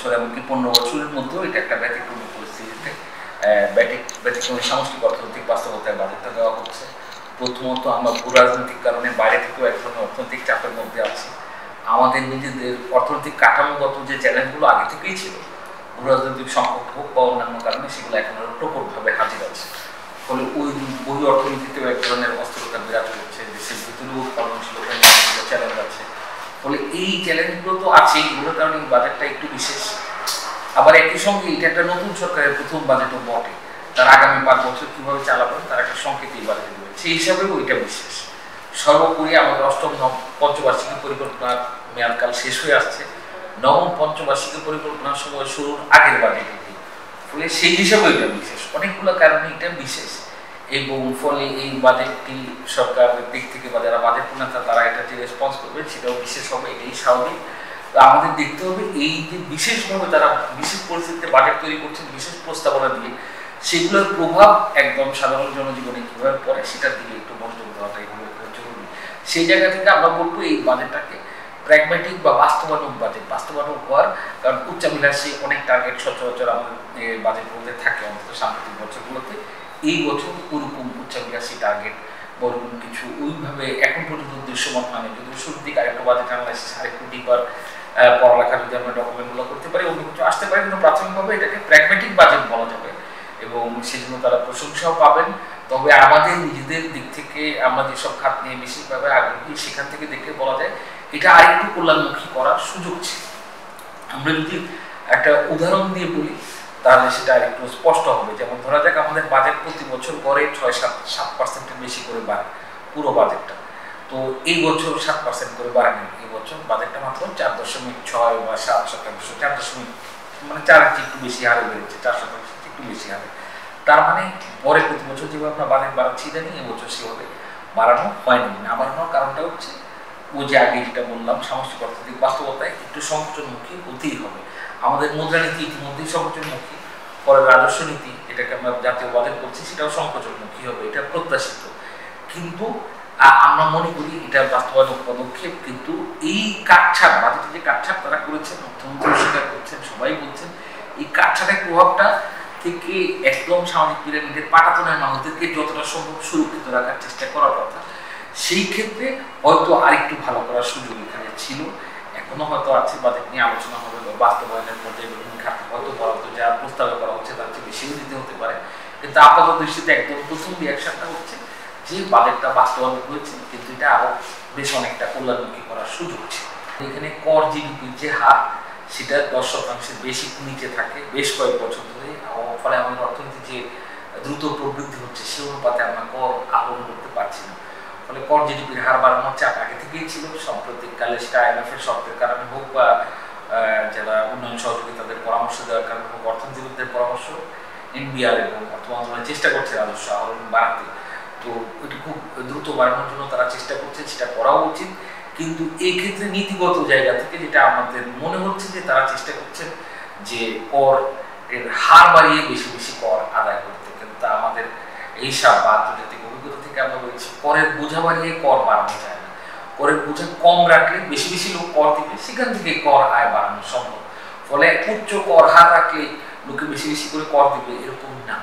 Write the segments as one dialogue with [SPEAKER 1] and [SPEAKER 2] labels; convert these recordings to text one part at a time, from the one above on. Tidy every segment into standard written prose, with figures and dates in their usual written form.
[SPEAKER 1] বছর এমনকি 15 বছরের মধ্যেও এটা একটা ব্যতিক্রমী পরিস্থিতিতে ব্যতিক্রমী সামষ্টিক অর্থনৈতিক বাস্তবতায় বাজেটটা দেওয়া হচ্ছে। প্রথমত আমরা ভূ রাজনৈতিক কারণে বাইরে থেকেও এক ধরনের অর্থনৈতিক চাপের মধ্যে আছি। আমাদের নিজেদের অর্থনৈতিক কাঠামোগত যে চ্যালেঞ্জগুলো আগে থেকেই ছিল, ভূ রাজনৈতিক সংকট হোক বা অন্যান্য কারণে, সেগুলো এখন আরও প্রকটভাবে হাজির আছে। ফলে ওই বই অর্থনীতিতেও এক ধরনের অস্থিরতা বিরাজ করছে, দেশের ভিতরেও উৎপাদনশীলতা নিয়ে অনেকগুলো চ্যালেঞ্জ আছে। ফলে এই চ্যালেঞ্জগুলো তো আছেই, এগুলোর কারণে এই বাজেটটা একটু বিশেষ। আবার একই সঙ্গে এটা একটা নতুন সরকারের প্রথম বাজেটও বটে, তার আগামী 5 বছর কীভাবে চালাবেন তার একটা সংকেত এই বাজেটে দেবে, সেই হিসাবেও ওইটা বিশেষ। সর্বোপরি আমাদের অষ্টম পঞ্চবার্ষিকী পরিকল্পনার মেয়াদকাল শেষ হয়ে আসছে, নবম পঞ্চবার্ষিকী পরিকল্পনার সময় শুরুর আগের বাজেট এটি। ফলে সেই হিসাবেও এটা বিশেষ, অনেকগুলো কারণে এটা বিশেষ। এবং ফলে এই বাজেটটি সরকারের দিক থেকে বা যারা বাজেট প্রণেতা তারা এটা যে রেসপন্স করবে সেটাও বিশেষ হবে, এটাই স্বাভাবিক। আমাদের দেখতে হবে এই যে বিশেষভাবে তারা বিশেষ পরিস্থিতিতে বাজেট তৈরি করছেন বিশেষ প্রস্তাবনা দিয়ে, সেগুলোর প্রভাব একদম সাধারণ জনজীবনে কীভাবে পড়ে সেটার দিকে একটু মনোযোগ দেওয়াটাই হলো জরুরি। সেই জায়গা থেকে আমরা বলবো এই বাজেটটাকে প্র্যাগম্যাটিক বা বাস্তবানুক বাজেট, বাস্তবানুক হওয়ার, কারণ উচ্চাভিলাষী অনেক টার্গেট সচরাচর আমাদের বাজেটগুলোতে থাকে, অন্তত সাম্প্রতিক বছরগুলোতে। এই বছর ওরকম উচ্চাভিলাষী টার্গেট বরং কিছু ওইভাবে এখন পর্যন্ত দৃশ্যমান মানে, যদি শুরুর দিকে আরেকটু বাজেট অ্যানালাইসিস আরেকটু ডিপার পড়ালেখা যদি আমরা ডকুমেন্টগুলো করতে পারি, অন্য কিছু আসতে পারে, কিন্তু প্রাথমিকভাবে এটাকে প্র্যাগম্যাটিক বাজেট বলা যাবে এবং সেজন্য তারা প্রশংসাও পাবেন। তবে আমাদের নিজেদের দিক থেকে আমরা যেসব খাত নিয়ে বেশিরভাবে আগ্রহী, সেখান থেকে দেখে বলা যায় এটা আরেকটু কল্যাণমুখী করার সুযোগ ছিল। আমরা যদি একটা উদাহরণ দিয়ে বলি তাহলে সেটা আরেকটু স্পষ্ট হবে। যেমন ধরা যাক আমাদের বাজেট প্রতি বছর গড়ে 6-7% বেশি করে বাড়ে পুরো বাজেটটা, তো এই বছর 7% করে বাড়েনি, এই বছর বাজেটটা মাত্র 4.6 বা 7%, 4 মানে 4 একটু বেশি হারে বেড়েছে, 4% একটু বেশি হারে। তার মানে পরে প্রতি বছর যেভাবে আমরা বাজেট বাড়াচ্ছি জানি, এবছর সেভাবে বাড়ানো হয়নি। না বাড়ানোর কারণটা হচ্ছে ওই যে আগে যেটা বললাম, সামষ্টিক অর্থনৈতিক বাস্তবতায় একটু সংকোচনমুখী হতেই হবে। আমাদের মুদ্রানীতি ইতিমধ্যেই সংকোচনমুখী, পরে রাজস্ব নীতি এটাকে আমরা জাতীয় বাজেট করছি সেটাও সংকোচনমুখী হবে, এটা প্রত্যাশিত। কিন্তু আমরা মনে করি এটা বাস্তবায়ন পদক্ষেপ, কিন্তু এই কাটছাট বাজেটে যে কাটছাট তারা করেছেন, অর্থমন্ত্রী স্বীকার করছেন, সবাই বলছেন, এই কাটছাটের প্রভাবটা থেকে একদম সামাজিক পিরামিডের পাটাতনের মানুষদেরকে যতটা সম্ভব সুরক্ষিত রাখার চেষ্টা করার কথা, সেই ক্ষেত্রে হয়তো আরেকটু ভালো করার সুযোগ এখানে ছিল, এখনো হয়তো আছে। বাজেট নিয়ে আলোচনা হবে, বাস্তবায়নের পর্যায়ে বিভিন্ন খাতে হয়তো বরাদ্দ যা প্রস্তাবে করা হচ্ছে তার চেয়ে বেশিও দিতে হতে পারে। কিন্তু আপাতত দৃষ্টিতে একদম প্রথম রিয়াকশনটা হচ্ছে যে বাজেটটা বাস্তবায়ন হয়েছে, কিন্তু এটা আরো বেশ অনেকটা কল্যাণমুখী করার সুযোগ ছিল। এখানে কর জিডিপির যে হার সেটা 10% বেশি নিচে থাকে বেশ কয়েক বছর ধরে, ফলে আমাদের অর্থনীতি যে দ্রুত প্রবৃদ্ধি হচ্ছে সে অনুপাতে আমরা কর আহরণ করতে পারছি না। ফলে কর জিডিপির হার বাড়ানোর চাপ আগে থেকেই ছিল, সাম্প্রতিককালে সেটা IMF এর শর্তের কারণে হোক বা যারা উন্নয়ন সহযোগী তাদের পরামর্শ দেওয়ার কারণে হোক, অর্থনীতিবিদদের পরামর্শ, NBR এবং অর্থ মন্ত্রণালয় চেষ্টা করছে রাজস্ব আহরণ বাড়াতে। তো এটি খুব দ্রুত বাড়ানোর জন্য তারা চেষ্টা করছে, সেটা করাও উচিত। কিন্তু এই ক্ষেত্রে নীতিগত জায়গা থেকে যেটা আমাদের মনে হচ্ছে যে তারা চেষ্টা করছেন যে কর এর হার বাড়িয়ে বেশি বেশি কর আদায় করতে, কিন্তু আমাদের এইসব বা আন্তর্জাতিক অভিজ্ঞতা থেকে আমরা বলছি করের বোঝা বাড়িয়ে কর বাড়ানো যায় না। করের বোঝা কম রাখলে বেশি বেশি লোক কর দিবে, সেখান থেকে কর আয় বাড়ানো সম্ভব। ফলে উচ্চ কর হার রাখলে লোকে বেশি বেশি করে কর দিবে এরকম না,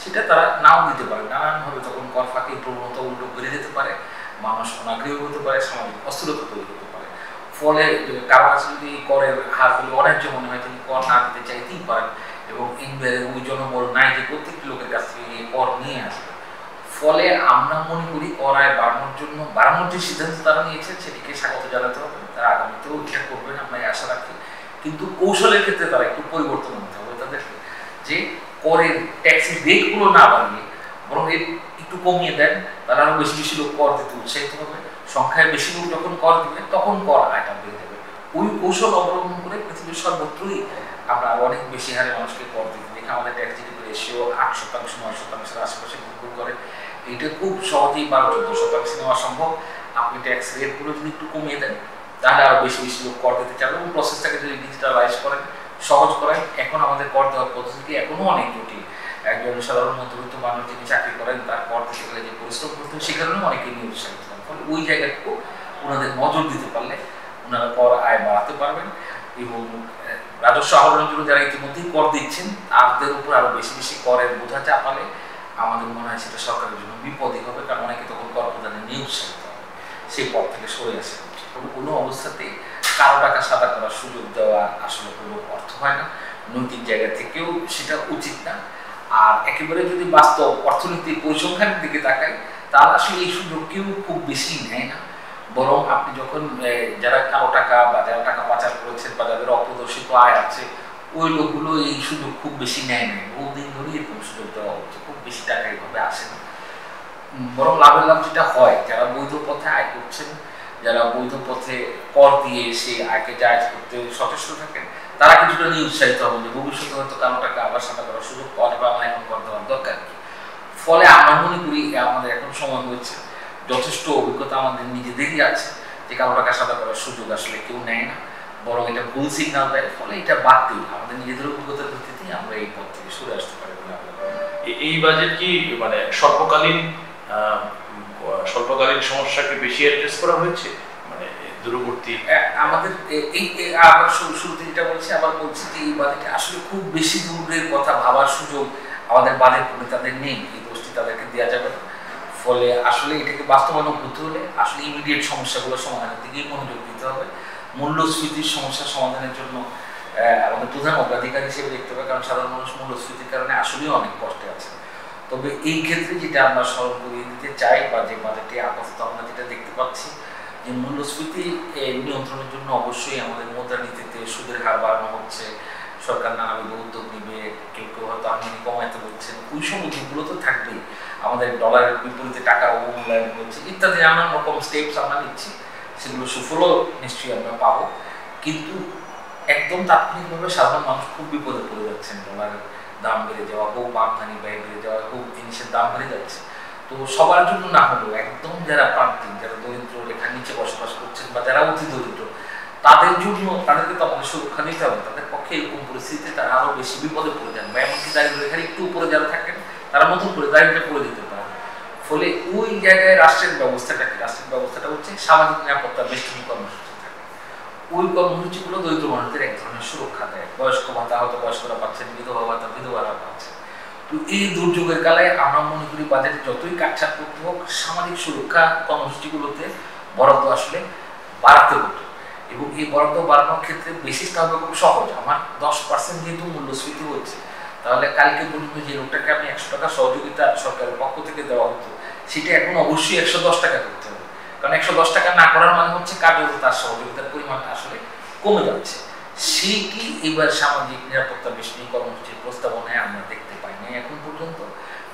[SPEAKER 1] সেটা তারা নাও দিতে পারে। নানানভাবে তখন কর ফাঁকি প্রবণতা উল্টো বেড়ে যেতে পারে, মানুষ অনাগ্রহী হতে পারে, সামাজিক অস্থিরতা তৈরি হতে পারে। ফলে কারো কাছে যদি করের হারগুলো অন্যায্য মনে হয় তিনি কর না দিতে চাইতেই পারেন, এবং এনবিআরের ওই জনবল নাই যে প্রত্যেকটি লোকের কাছ থেকে কর নিয়ে আসবে। ফলে আমরা মনে করি কর আয় বাড়ানোর যে সিদ্ধান্ত তারা নিয়েছেন সেটিকে স্বাগত জানাতে হবে, তারা আগামীতেও এটা করবেন আমরা আশা রাখি। কিন্তু কৌশলের ক্ষেত্রে তারা একটু পরিবর্তন হতে হবে তাদেরকে, যে করের ট্যাক্সের রেটগুলো না বাড়িয়ে বরং রেট একটু কমিয়ে দেন, তারা আরো বেশি বেশি লোক কর দিতে উৎসাহিত হবে। সংখ্যায় বেশি লোক যখন কর দিবে তখন কর আয়টা বেড়ে যাবে। ওই কৌশল অবলম্বন করে পৃথিবীর সর্বত্রই আমরা অনেক বেশি হারে মানুষকে কর দিতে দেখি। আমাদের ট্যাক্স জিডিপি রেশিও 8%, 9%-এর আশেপাশে ঘুরঘুর করে। এটা খুব সহজেই 12-14% নেওয়া সম্ভব। আপনি ট্যাক্স রেটগুলো যদি একটু কমিয়ে দেন তাহলে আরো বেশি বেশি লোক কর দিতে চাবে, এবং প্রসেসটাকে যদি ডিজিটালাইজ করেন, সহজ করেন। এখন আমাদের কর দেওয়ার পদ্ধতি এখনো অনেক জটিল। একজন সাধারণ মধ্যবিত্ত মানুষ যিনি চাকরি করেন তার কর দিতে গেলে যে পরিশ্রম করতে হয় সেখানেও অনেকে নিরুৎসাহিত হন। ফলে ওই জায়গাটুকু ওনাদের নজর দিতে পারলে ওনারা কর আয় বাড়াতে পারবেন এবং রাজস্ব আহরণের জন্য যারা ইতিমধ্যেই কর দিচ্ছেন তাদের উপর আরো বেশি বেশি করের বোঝা চাপালে আমাদের মনে হয় সেটা সরকারের জন্য বিপদই হবে, কারণ অনেকে তখন কর প্রদানে নিরুৎসাহিত হবে, সেই পথ থেকে সরে আসে। কোনো অবস্থাতেই কারো টাকা সাদা করার সুযোগ দেওয়া আসলে কোনো অর্থ হয় না, নৈতিক জায়গা থেকেও সেটা উচিত না। আর একেবারে যদি বাস্তব অর্থনীতির পরিসংখ্যানের দিকে তাকাই তাহলে আসলে এই সুযোগ কেউ খুব বেশি নেয় না, বরং আপনি যখন যারা কালো টাকা বা যারা টাকা পাচার করেছেন বা যাদের অপ্রদর্শিত আয় আছে ওই লোকগুলো এই সুযোগ খুব বেশি নেয় না, বহুদিন ধরেই এরকম সুযোগ দেওয়া হচ্ছে, খুব বেশি টাকা এইভাবে আসে না। বরং লাভের লাভ যেটা হয় যারা বৈধ পথে আয় করছেন, যারা বৈধ পথে কর দিয়ে সেই আয়কে জায়েজ করতে সচেষ্ট থাকেন তারা কিছুটা নিরুৎসাহিত হবেন যে ভবিষ্যতে হয়তো কালো টাকা আবার সাদা করার সুযোগ পাওয়া যাবে, আমার এখন কর দেওয়ার দরকার কি। ফলে আমরা মনে করি আমাদের এখন সময় হয়েছে, যথেষ্ট অভিজ্ঞতা আমাদের নিজেদেরই আছে যে কালো টাকা সাদা করার সুযোগ আসলে কেউ নেয় না, বরং এটা ভুল সিগন্যাল দেয়। ফলে এটা বাদ দিই, আমাদের নিজেদের অভিজ্ঞতার ভিত্তিতেই আমরা এই পথ থেকে সরে আসতে পারি বলে আমরা
[SPEAKER 2] এই বাজেট কি মানে স্বল্পকালীন সমস্যাকে বেশি অ্যাড্রেস করা হয়েছে, মানে দূরবর্তী
[SPEAKER 1] আমাদের এই আবার শুরুতে যেটা বলছি আবার বলছি যে এই বাজেটে আসলে খুব বেশি দূরের কথা ভাবার সুযোগ আমাদের বাজেট তাদের নেই, এই দোষটি তাদেরকে দেওয়া যাবে না। ফলে আসলে এটাকে বাস্তবায়ন করতে হলে আসলে ইমিডিয়েট সমস্যাগুলো সমাধানের দিকেই মনোযোগ দিতে হবে। মূল্যস্ফীতির সমস্যা সমাধানের জন্য আমাদের প্রধান অগ্রাধিকার হিসেবে দেখতে হবে, কারণ সাধারণ মানুষ মূল্যস্ফীতির কারণে আসলেই অনেক কষ্টে আছে। তবে এই ক্ষেত্রে যেটা আমরা স্মরণ করিয়ে দিতে চাই বা যে বাজেটে আপাতত আমরা যেটা দেখতে পাচ্ছি যে মূল্যস্ফীতি নিয়ন্ত্রণের জন্য অবশ্যই আমাদের মুদ্রানীতিতে সুদের হার বাড়ানো হচ্ছে, সরকার নানাবিধ উদ্যোগ নিবে, কেউ কেউ হয়তো আমদানি কমাইতে বলছেন, ওই সব উদ্যোগগুলো তো থাকবেই। আমাদের ডলারের বিপরীতে টাকার অবমূল্যায়ন হচ্ছে ইত্যাদি নানান রকম স্টেপস আমরা নিচ্ছি, সেগুলো সুফলও নিশ্চয়ই আমরা পাবো। কিন্তু একদম তাৎক্ষণিকভাবে সাধারণ মানুষ খুব বিপদে পড়ে যাচ্ছেন, ডলারের দাম বেড়ে যাওয়া হোক, আমদানি ব্যয় বেড়ে যাওয়া হোক, জিনিসের দাম বেড়ে যাচ্ছে। তো সবার জন্য না হলেও একদম যারা প্রান্তিক, যারা দরিদ্র রেখার নিচে বসবাস করছেন বা যারা অতি দরিদ্র তাদের জন্য তাদেরকে তো আমাদের সুরক্ষা দিতে হবে। তাদের পক্ষে এরকম পরিস্থিতিতে তারা আরো বেশি বিপদে পড়ে যান, বা এমনকি দারিদ্র রেখার একটু উপরে যারা থাকেন তারা নতুন করে দারিদ্রে পড়ে যেতে পারে। ফলে ওই জায়গায় রাষ্ট্রের ব্যবস্থাটা হচ্ছে সামাজিক নিরাপত্তা বেষ্টনী কর্মসূচি থাকে। ওই কর্মসূচিগুলো দরিদ্র মানুষদের এক ধরনের সুরক্ষা দেয়, বয়স্ক ভাতা হয়তো বয়স্করা পাচ্ছেন, বিধবা ভাতা বিধবারা পাচ্ছেন। তো এই দুর্যোগের কালে আমরা মনে করি বাজেটে যতই কাটছাট করতে হোক সামাজিক সুরক্ষা কর্মসূচিগুলোতে বরাদ্দ আসলে বাড়াতে হতো, এবং এই বরাদ্দ বাড়ানোর ক্ষেত্রে বেসিসটা হবে খুব সহজ। আমার 10% যেহেতু মূল্যস্ফীতি হচ্ছে, তাহলে কালকে পর্যন্ত যে লোকটাকে আমি 100 টাকা সহযোগিতা সরকারের পক্ষ থেকে দেওয়া হতো সেটা এখন অবশ্যই 110 টাকা করতে হবে, কারণ 110 টাকা না করার মানে হচ্ছে কার্যত তার সহযোগিতার পরিমাণটা আসলে কমে যাচ্ছে। সেইটি এবার সামাজিক নিরাপত্তা বেষ্টনী কর্মসূচির প্রস্তাবনায় আমরা দেখতে পাই নাই এখন পর্যন্ত।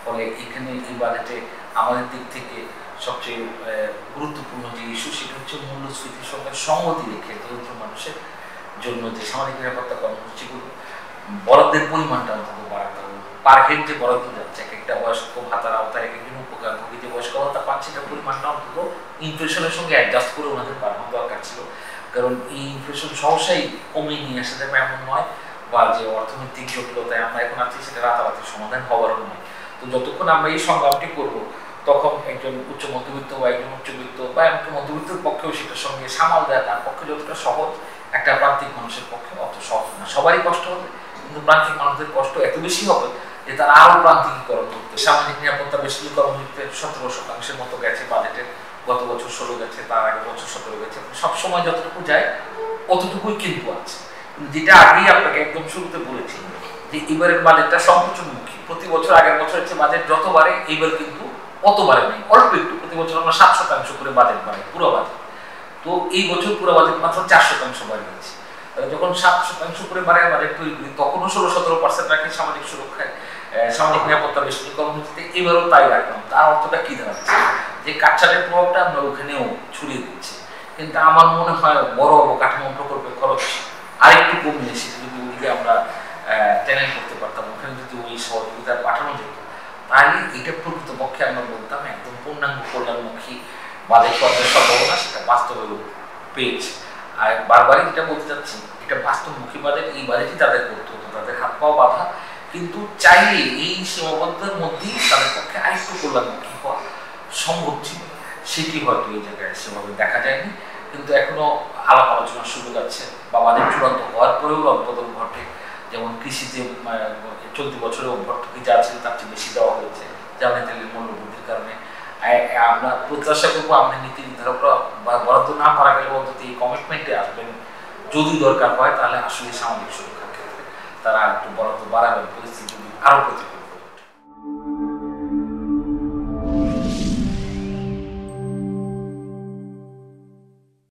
[SPEAKER 1] ফলে এখানে এই বাজেটে আমাদের দিক থেকে সবচেয়ে গুরুত্বপূর্ণ যে ইস্যু সেটা হচ্ছে মূল্যস্ফীতির সঙ্গে সংগতি রেখে দরিদ্র মানুষের জন্য যে সামাজিক নিরাপত্তা কর্মসূচিগুলো বরাদ্দের পরিমাণটা অন্তত বাড়াতে হবে। পার হেড যে বরাদ্দ যাচ্ছে, এক একটা বয়স্ক ভাতার আওতায় এক একজন উপকারভোগী যে বয়স্ক ভাতা পাচ্ছে সেটার পরিমাণটা অন্তত ইনফ্লেশনের সঙ্গে অ্যাডজাস্ট করে ওনাদের বাড়ানো দরকার ছিল, কারণ এই ইনফ্লেশন সহসাই কমিয়ে নিয়ে আসা যাবে এমন নয়, বা যে অর্থনৈতিক জটিলতায় আমরা এখন আছি সেটা রাতারাতি সমাধান হওয়ারও নয়। তো যতক্ষণ আমরা এই সংগ্রামটি করবো তখন একজন উচ্চ মধ্যবিত্ত বা একজন উচ্চবিত্ত বা এমনকি মধ্যবিত্তের পক্ষেও সেটার সঙ্গে সামাল দেওয়া তার পক্ষে যতটা সহজ, একটা প্রান্তিক মানুষের পক্ষে অত সহজ না। সবারই কষ্ট হবে, কিন্তু প্রান্তিক মানুষদের কষ্ট এত বেশি হবে যে তারা আরো প্রান্তিকীকরণ করতে সামাজিক নিরাপত্তা বেষ্টনী কর্মসূচিতে 17% মতো গেছে বাজেটের, গত বছর 16 গেছে, তার আগের বছর 17 গেছে, সবসময় যতটুকু যায় অতটুকুই কিন্তু আছে। যেটা আগেই আপনাকে একদম শুরুতে বলেছি যে এবারের বাজেটটা সংকোচনমুখী, প্রতি বছর আগের বছরের চেয়ে বাজেট যতবারে এইবার কিন্তু অতবারে নেই, অল্প একটু। প্রতি বছর আমরা 7% করে বাজেট বাড়াই, পুরো বাজেট। তো এই বছর পুরো বাজেট মাত্র 4% বাড়িয়েছে। যখন 7% করে বাড়ায় বাজেট তৈরি করি তখনও 16-17% রাখি সামাজিক সুরক্ষায়, সামাজিক নিরাপত্তা বেষ্টনী কর্মসূচিতে, এবারও তাই রাখলাম। তার অর্থটা কি দাঁড়াচ্ছে যে কাটছাটের প্রভাবটা আমরা ওখানেও ছড়িয়ে দিচ্ছি। কিন্তু আমার মনে হয় বড় অবকাঠামো প্রকল্পের খরচ আরেকটু কমিয়ে সেটা যদি ওইদিকে আমরা চ্যানেল করতে পারতাম, ওখানে যদি ওই সহযোগিতা পাঠানো যেত, তাহলে এটা প্রকৃতপক্ষে আমরা বলতাম একদম পূর্ণাঙ্গ কল্যাণমুখী বাজেট করার সম্ভাবনা সেটা বাস্তবে পেয়েছে। আর বারবারই যেটা বলতে চাচ্ছি, এটা বাস্তবমুখী বাজেট, এই বাজেটই তাদের করতে হতো, তাদের হাত পাও বাঁধা, কিন্তু চাইলে এই সীমাবদ্ধতার মধ্যেই তাদের পক্ষে আরেকটু কল্যাণমুখী হওয়া সম্ভব ছিল। সেটি হয়তো এই জায়গায় সেভাবে দেখা যায়নি, কিন্তু এখনো আলাপ আলোচনার সুযোগ আছে, বা বাজেট চূড়ান্ত হওয়ার পরেও রদবদল যেমন কৃষিতে চলতি বছরে ভর্তুকি যা ছিল তার চেয়ে বেশি দেওয়া হয়েছে জ্বালানি তেলের মূল্য বৃদ্ধির কারণে। আমরা প্রত্যাশা করবো আমাদের নীতি নির্ধারকরা বরাদ্দ না পারা গেলে অন্তত এই কমিটমেন্টে আসবেন, যদি দরকার হয় তাহলে আসলে সামাজিক সুরক্ষার ক্ষেত্রে তারা একটু বরাদ্দ বাড়াবেন পরিস্থিতি যদি আরো প্রতিকূল